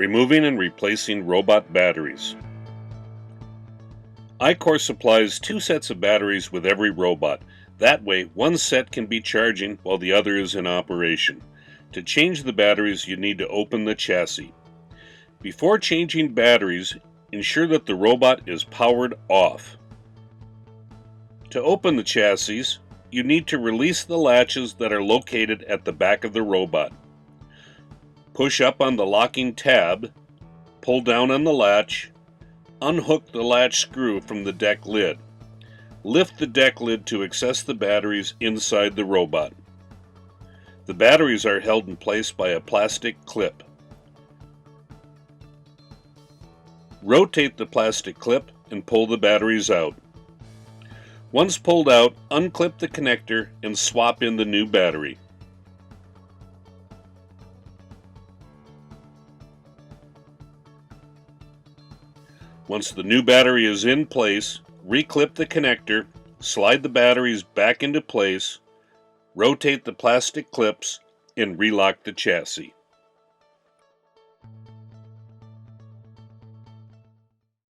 Removing and replacing robot batteries. iCore supplies 2 sets of batteries with every robot. That way, one set can be charging while the other is in operation. To change the batteries, you need to open the chassis. Before changing batteries, ensure that the robot is powered off. To open the chassis, you need to release the latches that are located at the back of the robot. Push up on the locking tab, pull down on the latch, unhook the latch screw from the deck lid. Lift the deck lid to access the batteries inside the robot. The batteries are held in place by a plastic clip. Rotate the plastic clip and pull the batteries out. Once pulled out, unclip the connector and swap in the new battery. Once the new battery is in place, reclip the connector, slide the batteries back into place, rotate the plastic clips, and relock the chassis.